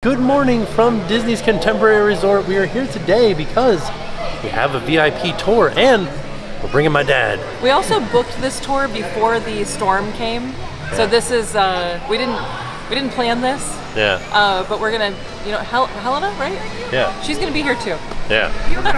Good morning from Disney's Contemporary Resort. We are here today because we have a VIP tour and we're bringing my dad. We also booked this tour before the storm came. Yeah. So this is, we didn't plan this. Yeah. But we're gonna, Helena, right? Yeah. She's gonna be here too. Yeah.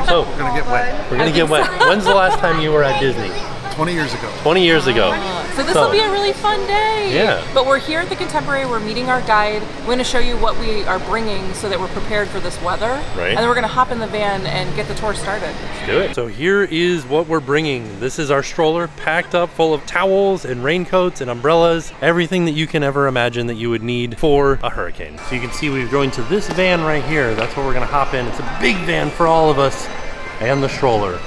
So we're gonna get wet. We're gonna get wet. When's the last time you were at Disney? 20 years ago. 20 years ago. So this will be a really fun day. Yeah. But we're here at the Contemporary. We're meeting our guide. We're going to show you what we are bringing so that we're prepared for this weather. Right. And then we're going to hop in the van and get the tour started. Let's do it. So here is what we're bringing. This is our stroller packed up full of towels and raincoats and umbrellas. Everything that you can ever imagine that you would need for a hurricane. So you can see we're going to this van right here. That's what we're going to hop in. It's a big van for all of us and the stroller.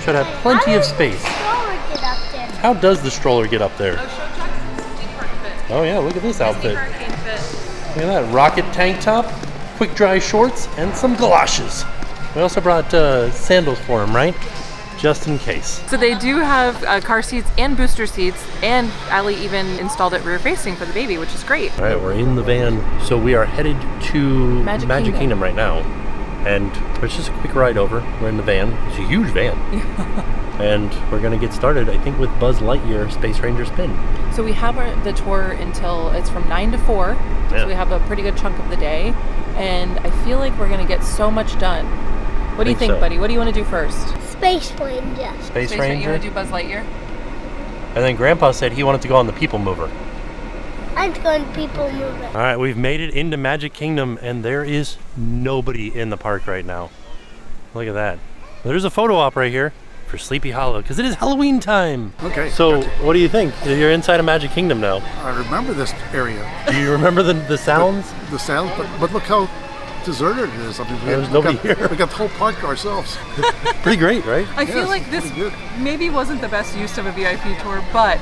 Should have plenty of space. How does the stroller get up there? Oh yeah, look at this outfit. Look at that, rocket tank top, quick dry shorts, and some galoshes. We also brought sandals for him, right? Just in case. So they do have car seats and booster seats, and Ali even installed it rear facing for the baby, which is great. All right, we're in the van. So we are headed to Magic Kingdom right now. And it's just a quick ride over. We're in the van. It's a huge van. And we're gonna get started, I think, with Buzz Lightyear Space Ranger Spin. So we have the tour until, it's from 9 to 4. Yeah. So we have a pretty good chunk of the day. And I feel like we're gonna get so much done. What do you think, buddy? What do you wanna do first? Space Ranger. Space Ranger? You wanna do Buzz Lightyear? And then Grandpa said he wanted to go on the People Mover. I'm going People Mover. All right, we've made it into Magic Kingdom and there is nobody in the park right now. Look at that. There's a photo op right here for Sleepy Hollow, because it is Halloween time. Okay. So what do you think? You're inside of Magic Kingdom now. I remember this area. Do you remember the sounds? The sounds, but look how deserted it is. I mean, there's nobody here. We got the whole park to ourselves. Pretty great, right? I feel like this maybe wasn't the best use of a VIP tour, but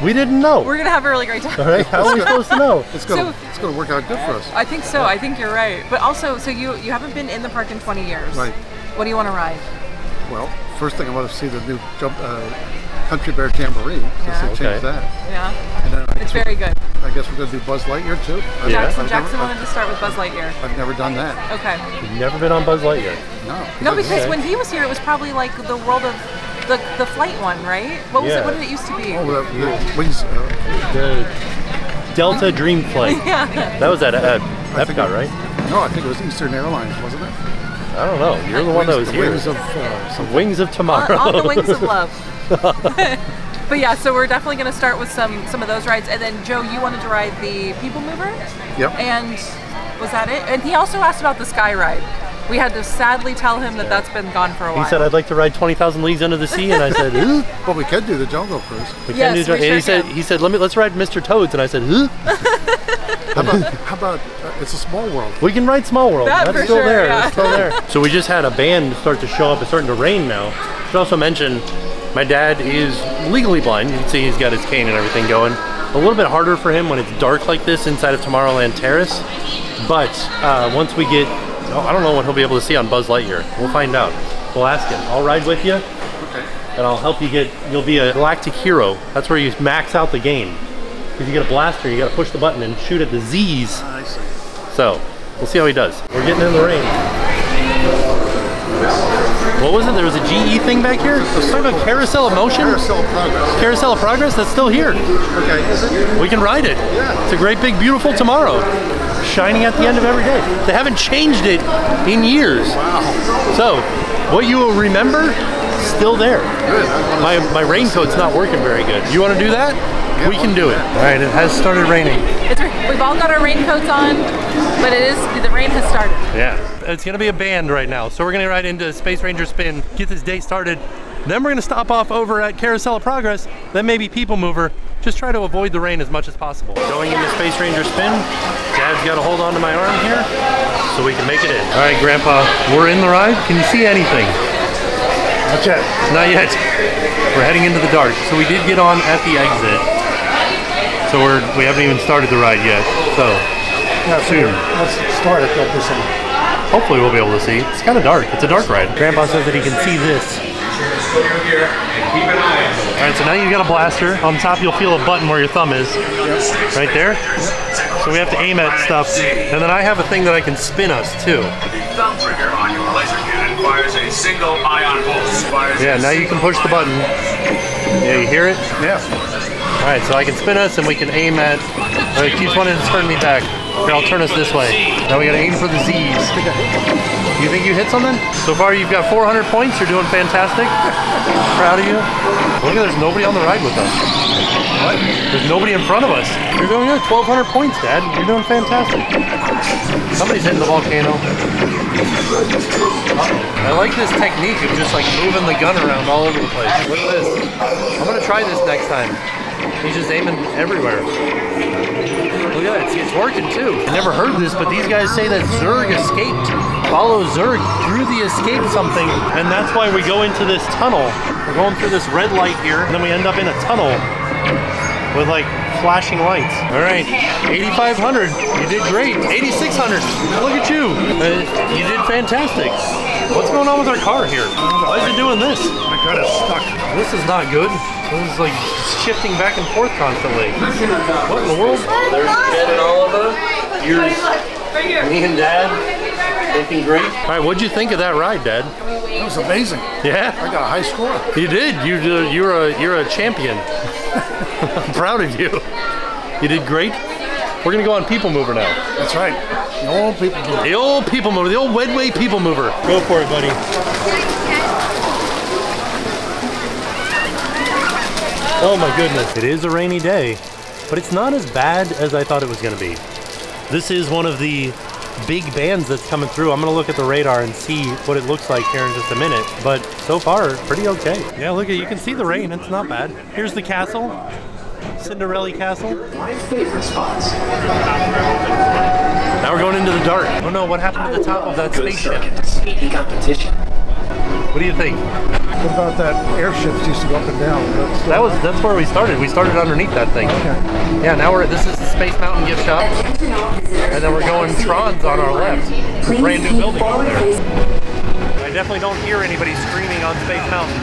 we didn't know. We're gonna have a really great time. All right, how are we supposed to know? It's gonna work out good for us. I think so. I think you're right. But also, so you haven't been in the park in 20 years. Right. What do you want to ride? Well, first thing I want to see the new Country Bear Jamboree, since they changed that. Yeah. And then it's very good. I guess we're going to do Buzz Lightyear too. Jackson wanted to start with Buzz Lightyear. I've never done that. Okay. You've never been on Buzz Lightyear? No. No, because when he was here, it was probably like the world of the flight one, right? What was it? What did it used to be? Oh, the Wings. The Delta Dream Flight. Yeah. That was at Epcot, right? No, I think it was Eastern Airlines, wasn't it? I don't know. You're the one that was here. Wings of Tomorrow. On the Wings of Love. But yeah, so we're definitely going to start with some of those rides. And then, Joe, you wanted to ride the People Mover? Yep. And was that it? And he also asked about the Sky Ride. We had to sadly tell him that that's been gone for a while. He said, I'd like to ride 20,000 Leagues Under the Sea, and I said, "Ooh." But we could do the Jungle Cruise. He said, let's ride Mr. Toads, and I said, "Ooh." How about it's a Small World? We can ride Small World. That's still there. Yeah. That's still there. So we just had a band start to show up. It's starting to rain now. Should also mention, my dad is legally blind. You can see he's got his cane and everything going. A little bit harder for him when it's dark like this inside of Tomorrowland Terrace. But once we get, I don't know what he'll be able to see on Buzz Lightyear. We'll find out. We'll ask him. I'll ride with you. Okay. And I'll help you you'll be a galactic hero. That's where you max out the game. If you get a blaster, you gotta push the button and shoot at the Z's. I see. So, we'll see how he does. We're getting in the rain. What was it? There was a GE thing back here? Let's talk about Carousel of Motion? Carousel of Progress. Carousel of Progress? That's still here. Okay, is it? We can ride it. Yeah. It's a great big beautiful tomorrow. Shining at the end of every day. They haven't changed it in years. Wow. So, what you will remember, still there. Good. My raincoat's not working very good. You want to do that? We can do it. All right, it has started raining. We've all got our raincoats on, but the rain has started. Yeah, it's gonna be a band right now. So we're gonna ride into Space Ranger Spin, get this day started. Then we're gonna stop off over at Carousel of Progress, then maybe People Mover. Just try to avoid the rain as much as possible. Going into Space Ranger Spin, Dad's got to hold on to my arm here so we can make it in. All right, Grandpa, we're in the ride. Can you see anything? Not yet. Not yet. We're heading into the dark. So we did get on at the exit. So we haven't even started the ride yet. So soon. Let's start it. Hopefully we'll be able to see. It's kind of dark. It's a dark ride. Grandpa says that he can see this. Clear here, and keep an eye on it. All right, so now you've got a blaster. On top, you'll feel a button where your thumb is. Right there. So we have to aim at stuff. And then I have a thing that I can spin us, too. The thumb trigger on your laser cannon fires a single ion pulse. Yeah, now you can push the button. Yeah, you hear it? Yeah. All right, so I can spin us and we can aim at... it keeps wanting to turn me back. Here, I'll turn us this way. Now we gotta aim for the Z's. You think you hit something? So far you've got 400 points, you're doing fantastic. Proud of you. Look at, there's nobody on the ride with us. What? There's nobody in front of us. You're doing good, 1,200 points, Dad. You're doing fantastic. Somebody's hitting the volcano. I like this technique of just like moving the gun around all over the place. Look at this. I'm gonna try this next time. He's just aiming everywhere. Look at that, it's working too. I never heard this, but these guys say that Zurg escaped. Follow Zurg through the escape something, and that's why we go into this tunnel. We're going through this red light here, and then we end up in a tunnel with like flashing lights. All right, 8,500, you did great. 8,600, look at you. You did fantastic. What's going on with our car here? Why is it doing this? My God, it's stuck. This is not good. This is like shifting back and forth constantly. What in the world? There's Jen and Oliver. Here's me and Dad. Looking great. All right, what'd you think of that ride, Dad? It was amazing. Yeah? I got a high score. You did. You're a champion. I'm proud of you. You did great. We're gonna go on People Mover now. That's right. The old People Mover. The old People Mover. The old Wedway People Mover. Go for it, buddy. Oh my goodness. It is a rainy day, but it's not as bad as I thought it was gonna be. This is one of the big bands that's coming through. I'm gonna look at the radar and see what it looks like here in just a minute, but so far, pretty okay. Yeah, look, you can see the rain, it's not bad. Here's the castle, Cinderella Castle. My favorite spots. Now we're going into the dark. Oh no, what happened to the top of that spaceship? Speedy competition. What do you think? What about that airships used to go up and down? That's where we started. We started underneath that thing. Okay. Yeah, now this is the Space Mountain gift shop. And then we're going Tron's on our left. Brand new building over there. I definitely don't hear anybody screaming on Space Mountain.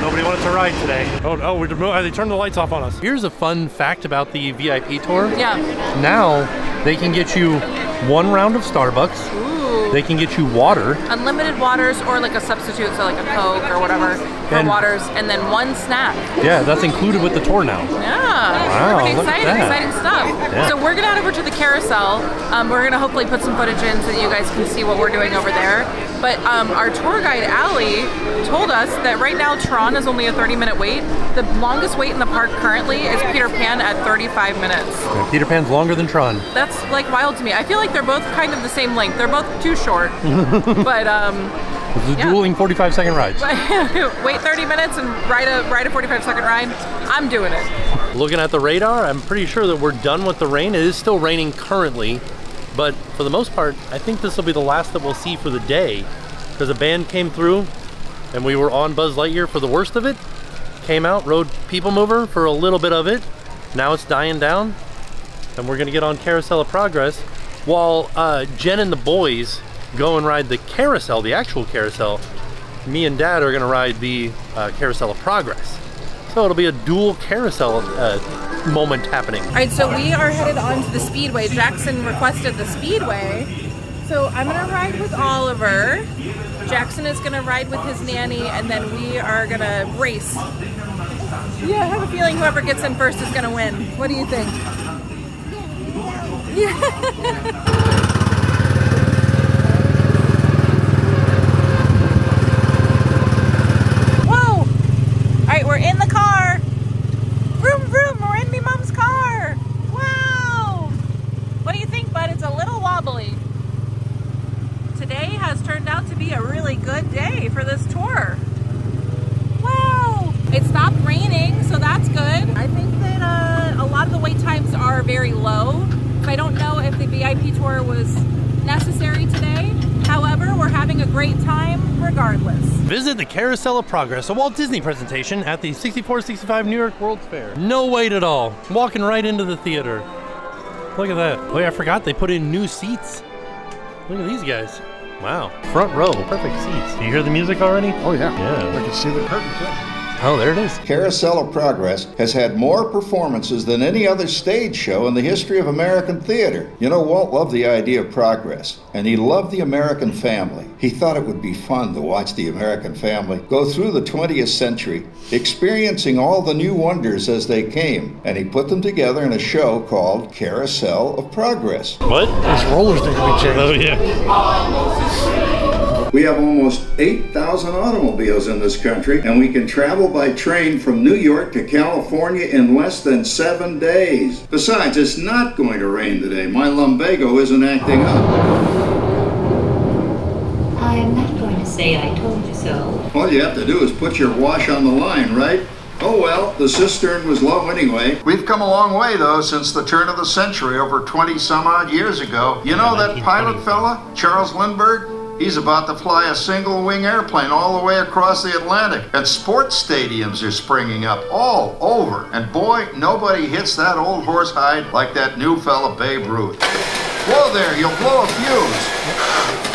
Nobody wanted to ride today. Oh, they turned the lights off on us. Here's a fun fact about the VIP tour. Yeah. Now they can get you 1 round of Starbucks. Ooh. They can get you water. Unlimited waters or like a substitute, so like a Coke or whatever for waters, and then 1 snack. Yeah, that's included with the tour now. Yeah, wow, pretty exciting stuff. Yeah. So we're gonna head over to the carousel. We're gonna hopefully put some footage in so that you guys can see what we're doing over there. But our tour guide, Allie, told us that right now Tron is only a 30-minute wait. The longest wait in the park currently is Peter Pan at 35 minutes. Yeah, Peter Pan's longer than Tron. That's like wild to me. I feel like they're both kind of the same length. They're both too short. But the dueling 45-second rides. Wait 30 minutes and ride a 45-second ride. I'm doing it. Looking at the radar, I'm pretty sure that we're done with the rain. It is still raining currently, but for the most part, I think this will be the last that we'll see for the day, because a band came through and we were on Buzz Lightyear for the worst of it. Came out, rode People Mover for a little bit of it. Now it's dying down, and we're gonna get on Carousel of Progress while Jen and the boys go and ride the carousel, the actual carousel. Me and Dad are gonna ride the Carousel of Progress. So it'll be a dual carousel moment happening. All right, so we are headed on to the Speedway. Jackson requested the Speedway. So I'm gonna ride with Oliver. Jackson is gonna ride with his nanny, and then we are gonna race. Yeah, I have a feeling whoever gets in first is gonna win. What do you think? Yeah. We're in the car. Vroom, vroom, we're in me mom's car. Wow. What do you think, bud? It's a little wobbly. Today has turned out to be a really good day for this tour. Wow. It stopped raining, so that's good. I think that a lot of the wait times are very low. So I don't know if the VIP tour was necessary today. However, we're having a great time regardless. Visit the Carousel of Progress, a Walt Disney presentation at the 6465 New York World's Fair. No wait at all. Walking right into the theater. Look at that. Oh yeah, I forgot they put in new seats. Look at these guys. Wow, front row, perfect seats. Do you hear the music already? Oh yeah. Yeah. I can see the curtain too. Oh, there it is. Carousel of Progress has had more performances than any other stage show in the history of American theater. You know, Walt loved the idea of progress, and he loved the American family. He thought it would be fun to watch the American family go through the 20th century, experiencing all the new wonders as they came, and he put them together in a show called Carousel of Progress. What? Those rollers need to be changed. Oh, yeah. We have almost 8,000 automobiles in this country, and we can travel by train from New York to California in less than 7 days. Besides, it's not going to rain today. My lumbago isn't acting up. I'm not going to say I told you so. All you have to do is put your wash on the line, right? Oh well, the cistern was low anyway. We've come a long way though since the turn of the century, over 20 some odd years ago. You know that pilot fella, Charles Lindbergh? He's about to fly a single-wing airplane all the way across the Atlantic. And sports stadiums are springing up all over. And boy, nobody hits that old horse hide like that new fella Babe Ruth. Whoa there, you'll blow a fuse.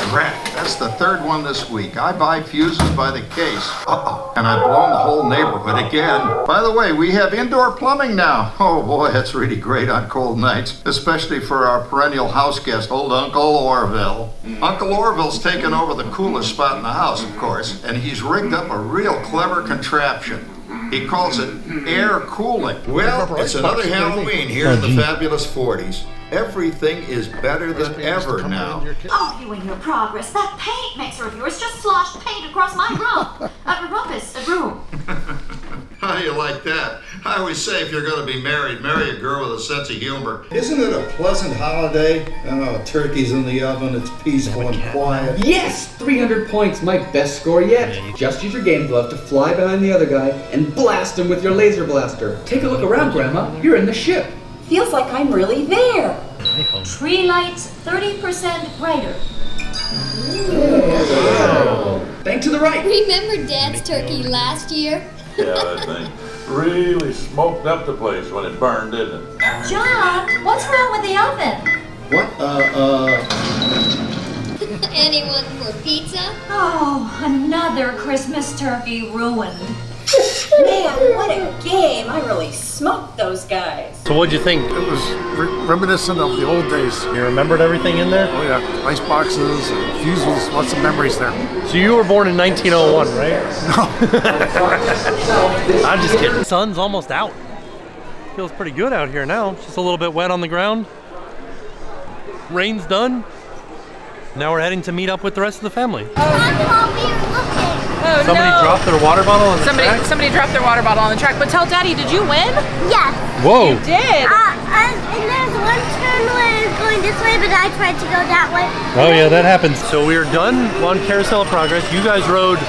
Crap, that's the third one this week. I buy fuses by the case. Uh-oh, and I've blown the whole neighborhood again. By the way, we have indoor plumbing now. Oh boy, that's really great on cold nights, especially for our perennial house guest, old Uncle Orville. Uncle Orville's taken over the coolest spot in the house, of course, and he's rigged up a real clever contraption. He calls it air cooling. Well, it's another Halloween here in the fabulous 40s. Everything is better than ever now. Oh, you and your progress. That paint mixer of yours just sloshed paint across my room. A room. How do you like that? I always say if you're going to be married, marry a girl with a sense of humor. Isn't it a pleasant holiday? Oh, turkey's in the oven, it's peaceful and quiet. Yes! 300 points, my best score yet. Just use your game glove to fly behind the other guy and blast him with your laser blaster. Take a look around, Grandma. You're in the ship. Feels like I'm really there. Tree lights 30% brighter. Bank to the right. Remember Dad's turkey last year? Yeah, that thing really smoked up the place when it burned, didn't it? John, what's wrong with the oven? What? Anyone for pizza? Oh, another Christmas turkey ruined. Man, what a game. I really smoked those guys. So what'd you think? It was reminiscent of the old days. You remembered everything in there? Oh yeah, ice boxes and fuses, lots of memories there. So you were born in 1901, right? No. I'm just kidding. Sun's almost out. Feels pretty good out here now. Just a little bit wet on the ground. Rain's done. Now we're heading to meet up with the rest of the family. Oh, Somebody dropped their water bottle on the track? Somebody dropped their water bottle on the track. But tell Daddy, did you win? Yes. Whoa. You did. And there's one turn where it's going this way, but I tried to go that way. Oh yeah, that happens. So we are done on Carousel of Progress. You guys rode...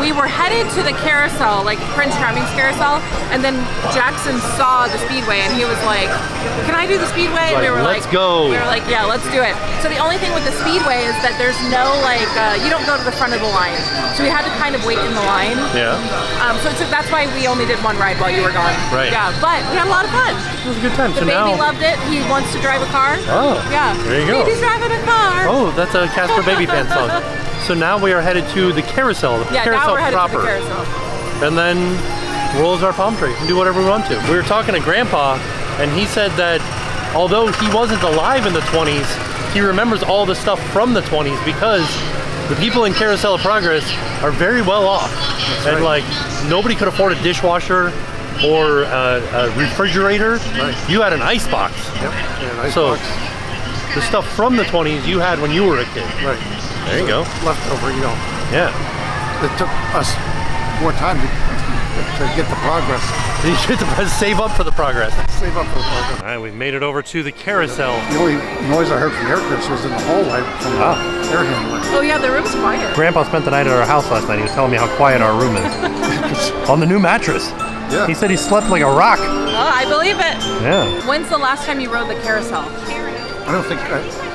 we were headed to the carousel, like Prince Charming's carousel, and then Jackson saw the speedway and he was like, can I do the speedway? And we were let's go. We were like, yeah, let's do it. So the only thing with the speedway is that there's no like, you don't go to the front of the line. So we had to kind of wait in the line. Yeah. That's why we only did one ride while you were gone. Right. Yeah, but we had a lot of fun. It was a good time. The baby loved it. He wants to drive a car. Oh. Yeah. There you go. Baby's driving a car. Oh, that's a Casper Baby Pants song. So now we are headed to the carousel, the carousel now we're headed proper. to the carousel. And then rolls our palm tree and do whatever we want to. We were talking to Grandpa, and he said that although he wasn't alive in the 20s, he remembers all the stuff from the 20s because the people in Carousel of Progress are very well off. And like, nobody could afford a dishwasher or a refrigerator. Right. You had an ice box. Yep. Yeah, an ice So box. the stuff from the 20s you had when you were a kid. Right. There you go. Leftover, you know. Yeah. It took us more time to get the progress. You should save up for the progress. Save up for the progress. All right, we've made it over to the carousel. The only noise I heard from the air conditioner was in the hallway from the air handler. Oh yeah, the room's quiet. Grandpa spent the night at our house last night. He was telling me how quiet our room is. On the new mattress. Yeah. He said he slept like a rock. Oh, I believe it. Yeah. When's the last time you rode the carousel? I don't think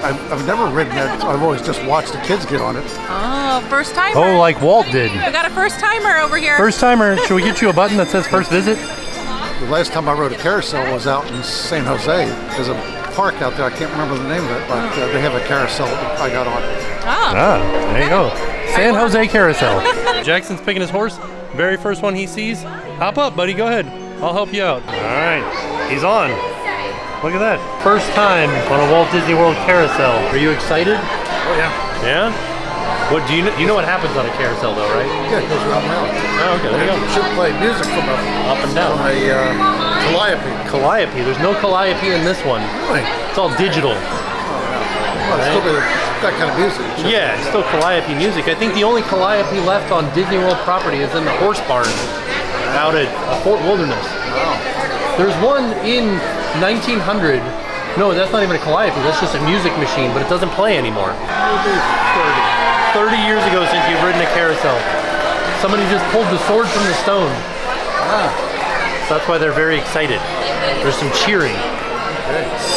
I've never ridden it. I've always just watched the kids get on it. Oh, first timer. Oh, like Walt did. We got a first timer over here. First timer. Should we get you a button that says first visit? The last time I rode a carousel was out in San Jose. There's a park out there. I can't remember the name of it, but they have a carousel that I got on. There you go. San Jose Carousel. Jackson's picking his horse. Very first one he sees. Hop up, buddy. Go ahead. I'll help you out. All right. He's on. Look at that. First time on a Walt Disney World carousel. Are you excited? Oh, yeah. Yeah? What do you know what happens on a carousel though, right? Yeah, it goes around and around. Oh, okay. There you go. It should play music from Up and down. From a calliope. Calliope. There's no calliope in this one. Really? It's all digital. Well, it's still be that kind of music. Yeah, it's still calliope music. I think the only calliope left on Disney World property is in the horse barn out at Fort Wilderness. Wow. There's one in 1900. No, that's not even a calliope. That's just a music machine, but it doesn't play anymore. 30 years ago since you've ridden a carousel. Somebody just pulled the sword from the stone. So that's why they're very excited. There's some cheering.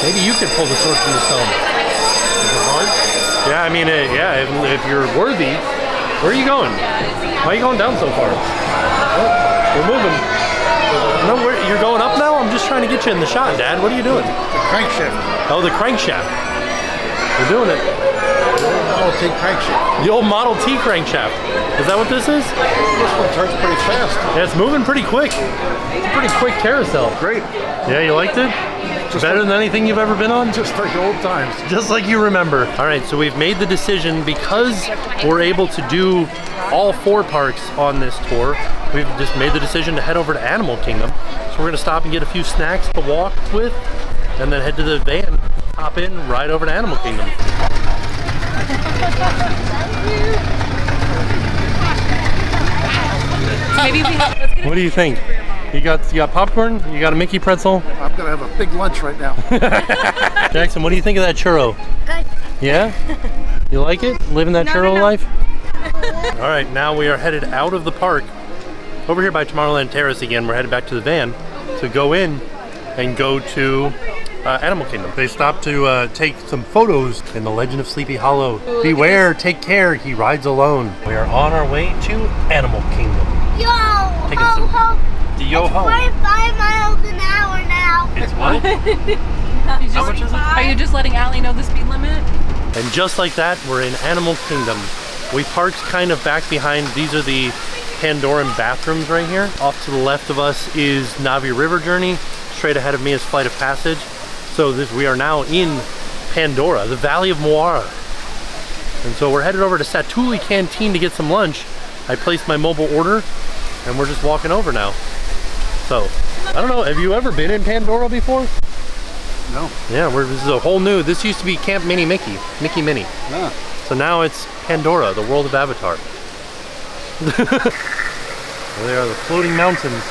Maybe you could pull the sword from the stone. Yeah, I mean, yeah, if you're worthy. Where are you going? Why are you going down so far? We're moving. No, you're going up now? I'm just trying to get you in the shot, Dad. What are you doing? The crankshaft. Oh, the crankshaft. We're doing it. Model T crankshaft. The old Model T crankshaft. Is that what this is? This one turns pretty fast. Yeah, it's moving pretty quick. It's a pretty quick carousel. Great. Yeah, you liked it? Just better than anything you've ever been on? Just like old times. Just like you remember. All right, so we've made the decision because we're able to do all 4 parks on this tour. We've just made the decision to head over to Animal Kingdom. So we're gonna stop and get a few snacks to walk with and then head to the van, hop in, ride over to Animal Kingdom. What do you think? You got popcorn? You got a Mickey pretzel? I'm gonna have a big lunch right now. Jackson, what do you think of that churro? Good. Yeah? You like it? Living that churro life? All right, now we are headed out of the park. Over here by Tomorrowland Terrace again, we're headed back to the van to go in and go to Animal Kingdom. They stopped to take some photos in the Legend of Sleepy Hollow. Ooh, beware, take care, he rides alone. We are on our way to Animal Kingdom. Yo, Taking ho, some- ho. Yo It's ho. 45 miles an hour now. It's what? How much is it? Are you just letting Allie know the speed limit? And just like that, we're in Animal Kingdom. We parked kind of back behind, these are the Pandoran bathrooms right here. Off to the left of us is Navi River Journey. Straight ahead of me is Flight of Passage. So we are now in Pandora, the Valley of Moara. And so we're headed over to Satuli Canteen to get some lunch. I placed my mobile order and we're just walking over now. So, I don't know, have you ever been in Pandora before? No. Yeah, this is a whole new, this used to be Camp Mini Mickey, Mickey Minnie. Yeah. So now it's Pandora, the world of Avatar. There are the floating mountains.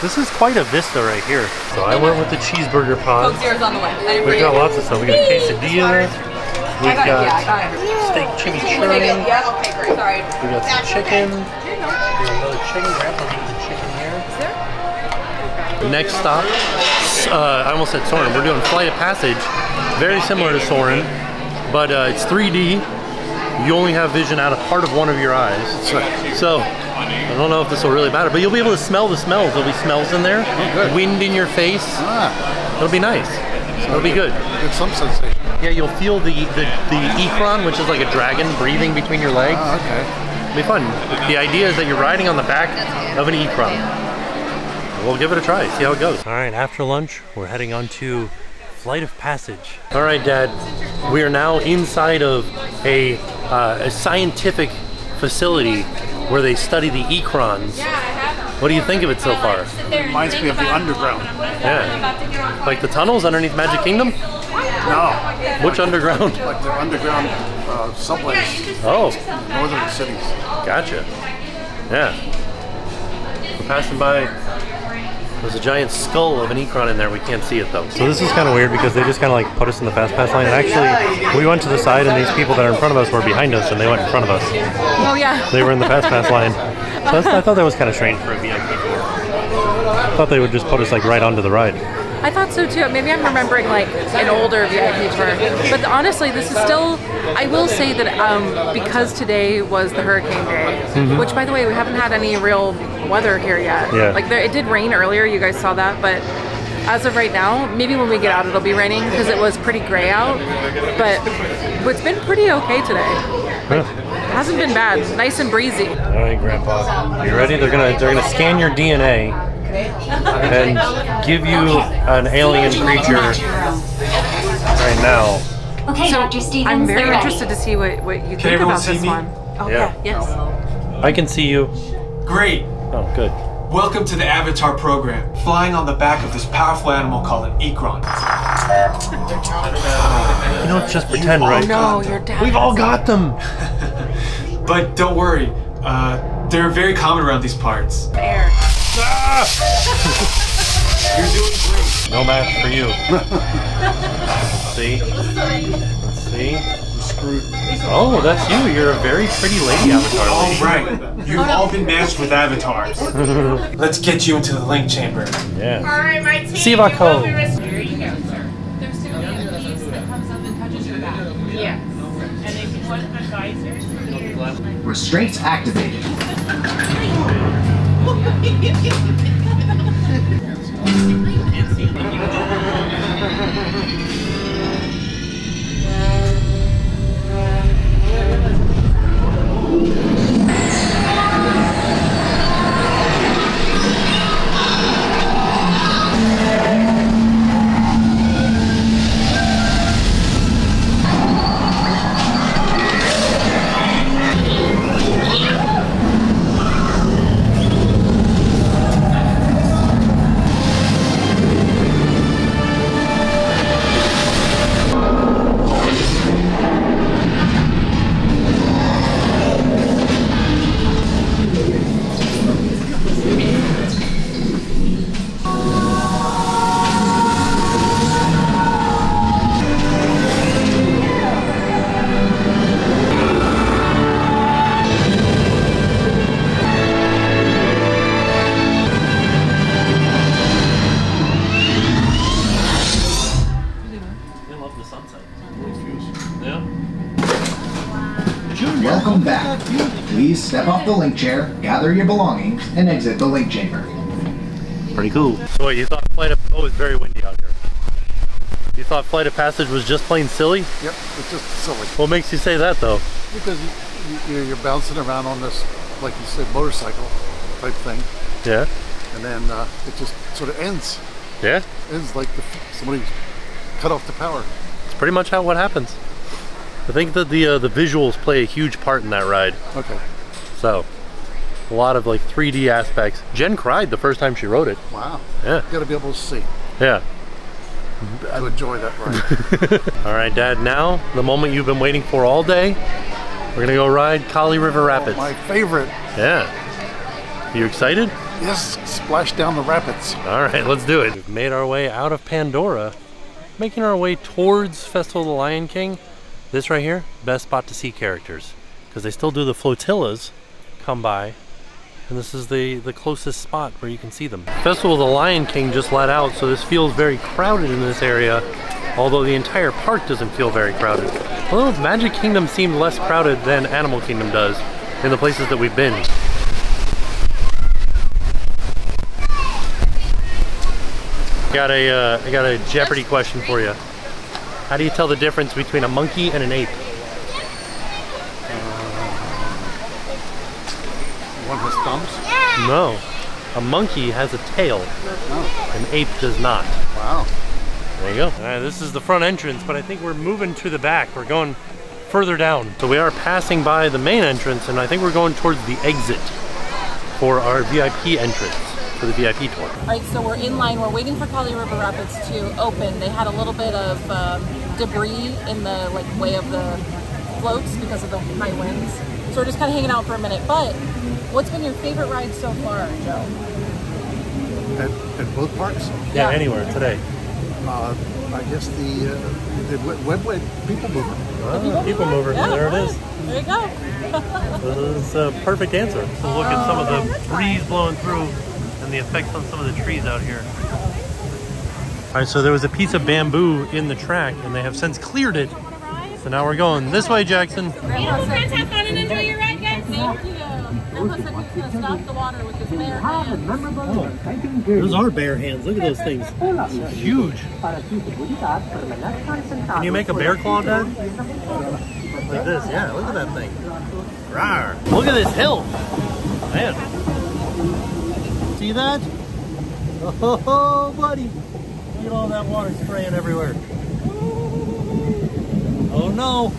This is quite a vista right here. So I went with the cheeseburger pod. Coke Zero's on the way. We've got lots of stuff. We got quesadilla. We've got steak chimichurri. Yeah, okay, great. Sorry. We got some chicken. Another chicken. Grandpa's eating the chicken here. Next stop, I almost said Soarin'. We're doing Flight of Passage. Very similar to Soarin', but it's 3D. You only have vision out of part of one of your eyes. That's right. So, I don't know if this will really matter, but you'll be able to smell the smells. There'll be smells in there. Good. Wind in your face. It'll be nice. It'll be good. Get some sensation. Yeah, you'll feel the Ikran, which is like a dragon breathing between your legs. Oh, okay. It'll be fun. The idea is that you're riding on the back of an Ikran. We'll give it a try, see how it goes. All right, after lunch, we're heading on to Flight of Passage. All right, Dad, we are now inside of a scientific facility where they study the Ikrans. What do you think of it so far? Reminds me of the underground. Yeah. Like the tunnels underneath Magic Kingdom? No. Which underground? Like the underground subways. Oh. Northern cities. Gotcha. Yeah. We're passing by. There's a giant skull of an Ikran in there. We can't see it though. So this is kind of weird because they just kind of like put us in the fast pass line. And actually, we went to the side and these people that are in front of us were behind us and they went in front of us. Oh yeah. They were in the fast pass line. So I thought that was kind of strange for a VIP tour. I thought they would just put us like right onto the ride. I thought so too. Maybe I'm remembering like an older VIP tour. But honestly, this is still, I will say that because today was the hurricane day, which by the way, we haven't had any real weather here yet. Yeah. Like it did rain earlier, you guys saw that, but as of right now, maybe when we get out it'll be raining because it was pretty gray out, but it's been pretty okay today. It hasn't been bad. Nice and breezy. All right, Grandpa. You ready? They're gonna scan your DNA and give you an alien creature right now. Okay, So Dr. Stevens, I'm very they're ready. interested to see what you think about this one. Okay. Yeah. Yes. I can see you. Great. Oh, good. Welcome to the Avatar program, flying on the back of this powerful animal called an ikron. You know, just pretend, right? No, your dad. We've all got them. But don't worry, they're very common around these parts. Air. You're doing great. No match for you. See? Let's see. Oh, that's you. You're a very pretty lady avatar. All right, you've all been matched with avatars. Let's get you into the link chamber. Yeah. All right, my team. Sivako. Here you go, sir. There's still a piece that comes up and touches your back. Yes. And if you want advisors, Restraints activated. Welcome back. Please step off the link chair, gather your belongings, and exit the link chamber. Pretty cool. So what, you thought Flight of... Oh, it's very windy out here. You thought Flight of Passage was just plain silly? Yep, it's just silly. What makes you say that, though? Because you're bouncing around on this, like you said, motorcycle type thing. Yeah. And then it just sort of ends. Yeah? Ends like somebody cut off the power. It's pretty much how what happens. I think that the visuals play a huge part in that ride. Okay. So, a lot of like 3D aspects. Jen cried the first time she rode it. Wow. Yeah. You gotta be able to see. Yeah. To enjoy that ride. All right, Dad, now, the moment you've been waiting for all day, we're gonna go ride Kali River Rapids. My favorite. Yeah. You excited? Yes, splash down the rapids. All right, let's do it. We've made our way out of Pandora, making our way towards Festival of the Lion King. This right here, best spot to see characters, because they still do the flotillas come by, and this is the closest spot where you can see them. Festival of the Lion King just let out, so this feels very crowded in this area, although the entire park doesn't feel very crowded. Although Magic Kingdom seemed less crowded than Animal Kingdom does in the places that we've been. I got a Jeopardy question for you. How do you tell the difference between a monkey and an ape? One has thumbs? No. A monkey has a tail. An ape does not. Wow. There you go. All right, this is the front entrance, but I think we're moving to the back. We're going further down. So we are passing by the main entrance, and I think we're going towards the exit for our VIP entrance. For the VIP tour. All right, so we're in line. We're waiting for Kali River Rapids to open. They had a little bit of debris in the way of the floats because of the high winds. So we're just kind of hanging out for a minute. But what's been your favorite ride so far, Joe? At both parks? Yeah, anywhere today. I guess the Web People Mover. People Mover. Yeah, there it is. There you go. This is a perfect answer. So look at some of the breeze blowing through and the effects on some of the trees out here. All right, so there was a piece of bamboo in the track and they have since cleared it. So now we're going this way, Jackson. Friends, have fun and enjoy your ride, guys. Thank you. Grandpa said he's going to stop the water with his bare hands. Oh, those are bare hands. Look at those things. Huge. Can you make a bear claw, Dad? Like this, yeah. Look at that thing. Rawr. Look at this hill. Man. See that? Oh, buddy. Look at all that water spraying everywhere. Oh, no.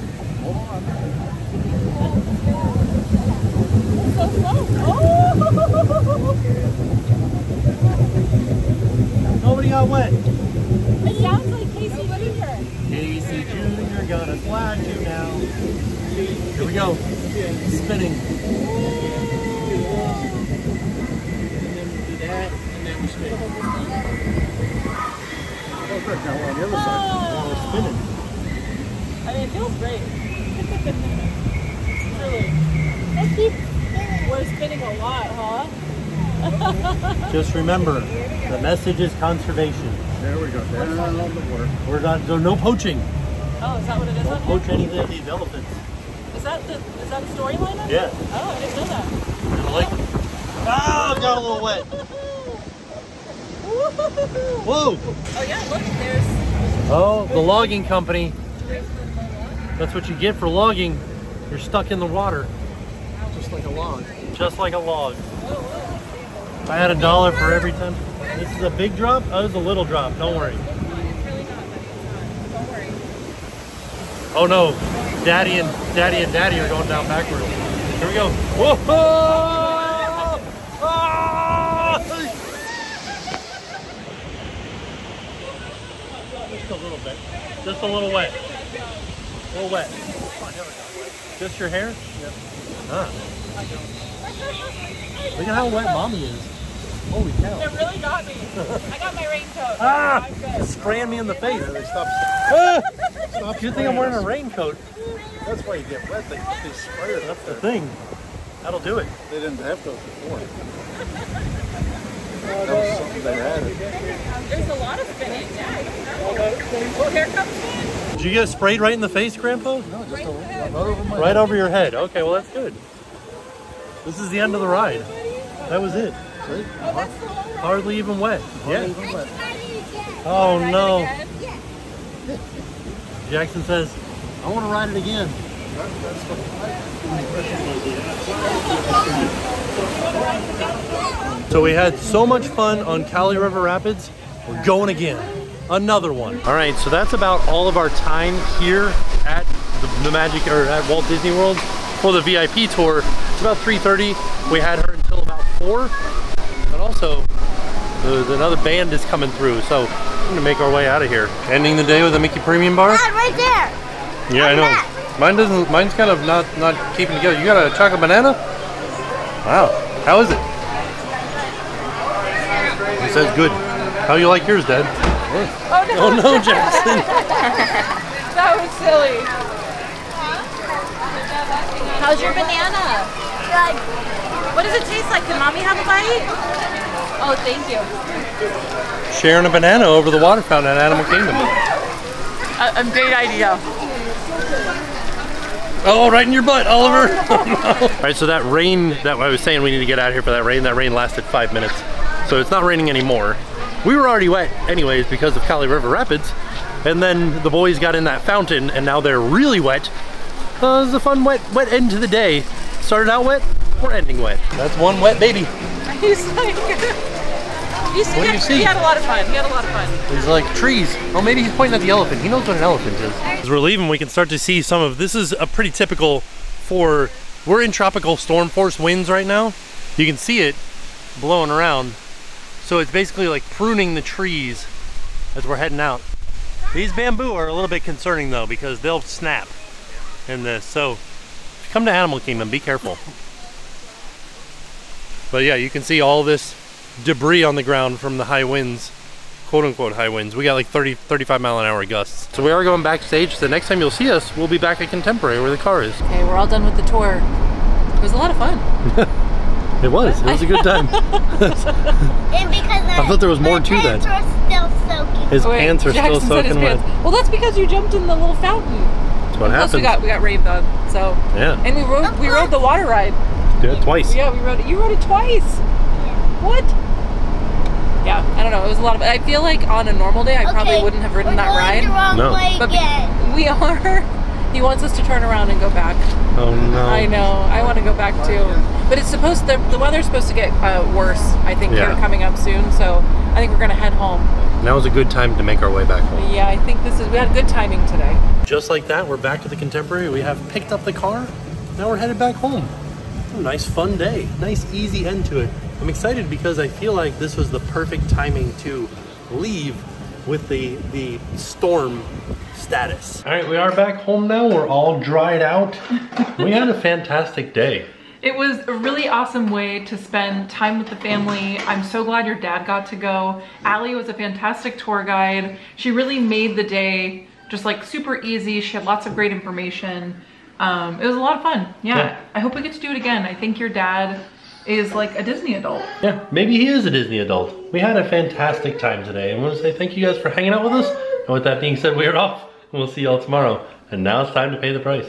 Nobody got wet. It sounds like Casey Jr. Casey Jr. gonna flash you now. Here we go. Spinning. Do that, and then we spin. Oh, good. Now we're on the other side. Now we're spinning. I mean, it feels great. Truly. We're spinning a lot, huh? Just remember, the message is conservation. There we go. Down on the water. We're not, so no poaching. Oh, is that what it is? Don't poach any of these elephants. Is that the storyline? Yeah. Oh, I didn't know that. You're gonna like it. Oh, got a little wet. Whoa. Oh yeah, look, there's. Oh, the logging company. That's what you get for logging. You're stuck in the water. Just like a log. Just like a log. If I had $1 for every time. This is a big drop? Oh, this is a little drop. Don't worry. Don't worry. Oh no. Daddy and Daddy are going down backwards. Here we go. Whoa! Ah! Just a little bit. Just a little wet. A little wet. Just your hair? Yep. Huh. Look at how wet Mommy is. Holy cow. It really got me. I got my raincoat. Ah! I'm good. It's spraying me in the face. They stop. Stop. You think I'm wearing a raincoat? That's why you get wet. They spray it up The there. thing. That'll do it. They didn't have those before. That was something they added. There's a lot of spinning. Yeah. Oh, here comes one. Did you get sprayed right in the face, Grandpa? No, just right over my Right over your head. Okay, well that's good. This is the end of the ride. That was it. See? Hardly even wet. Yeah. Even wet. Oh no. Jackson says, I want to ride it again. So we had so much fun on Cali River Rapids. We're going again. Another one. All right, so that's about all of our time here at the Magic, or at Walt Disney World for the VIP tour. It's about 3:30. We had her until about 4. But also, another band is coming through, so we're gonna make our way out of here. Ending the day with a Mickey Premium Bar. Dad, right there. Yeah, I know. Mine doesn't. Mine's kind of not keeping together. You got a chocolate banana? Wow. How is it? It says good. How you like yours, Dad? Oh no, Jackson. That was silly. How's your banana? Good. What does it taste like? Can Mommy have a bite? Oh, thank you. Sharing a banana over the water fountain at Animal Kingdom. A great idea. Oh, right in your butt, Oliver. Oh, no. All right, so that rain that I was saying we need to get out of here for that rain lasted 5 minutes. So it's not raining anymore. We were already wet anyways because of Cali River Rapids. And then the boys got in that fountain and now they're really wet. It was a fun wet end to the day. Started out wet, we're ending wet. That's one wet baby. He's like, what do you see? He had a lot of fun. He had a lot of fun. He's like, trees. Oh, maybe he's pointing at the elephant. He knows what an elephant is. As we're leaving, we can start to see some of, this is a pretty typical for, we're in tropical storm force winds right now. You can see it blowing around. So it's basically like pruning the trees as we're heading out. These bamboo are a little bit concerning though because they'll snap in this. So if you come to Animal Kingdom, be careful. But yeah, you can see all this debris on the ground from the high winds, quote unquote high winds. We got like 35 mile an hour gusts. So we are going backstage. The next time you'll see us, we'll be back at Contemporary where the car is. Okay, we're all done with the tour. It was a lot of fun. It was a good time. And because I thought there was more to that. His pants are still soaking wet. Well, that's because you jumped in the little fountain. That's what happened. Plus we got rained on, so. Yeah. And we rode the water ride. Yeah, twice. Yeah, we rode it. You rode it twice. What? Yeah, I don't know. It was a lot of. I feel like on a normal day, I probably wouldn't have ridden that ride. No. But we are. He wants us to turn around and go back. Oh no. I know. I want to go back too. But it's supposed to, the weather's supposed to get worse, I think, here coming up soon. So I think we're going to head home. Now is a good time to make our way back home. Yeah, I think we had good timing today. Just like that, we're back to the Contemporary. We have picked up the car. Now we're headed back home. A nice fun day. Nice easy end to it. I'm excited because I feel like this was the perfect timing to leave with the storm status. All right, we are back home now. We're all dried out. We had a fantastic day. It was a really awesome way to spend time with the family. I'm so glad your dad got to go. Allie was a fantastic tour guide. She really made the day just like super easy. She had lots of great information. It was a lot of fun. Yeah, I hope we get to do it again. I think your dad is like a Disney adult. Yeah, maybe he is a Disney adult. We had a fantastic time today. I want to say thank you guys for hanging out with us. And with that being said, we are off. And we'll see y'all tomorrow. And now it's time to pay the price.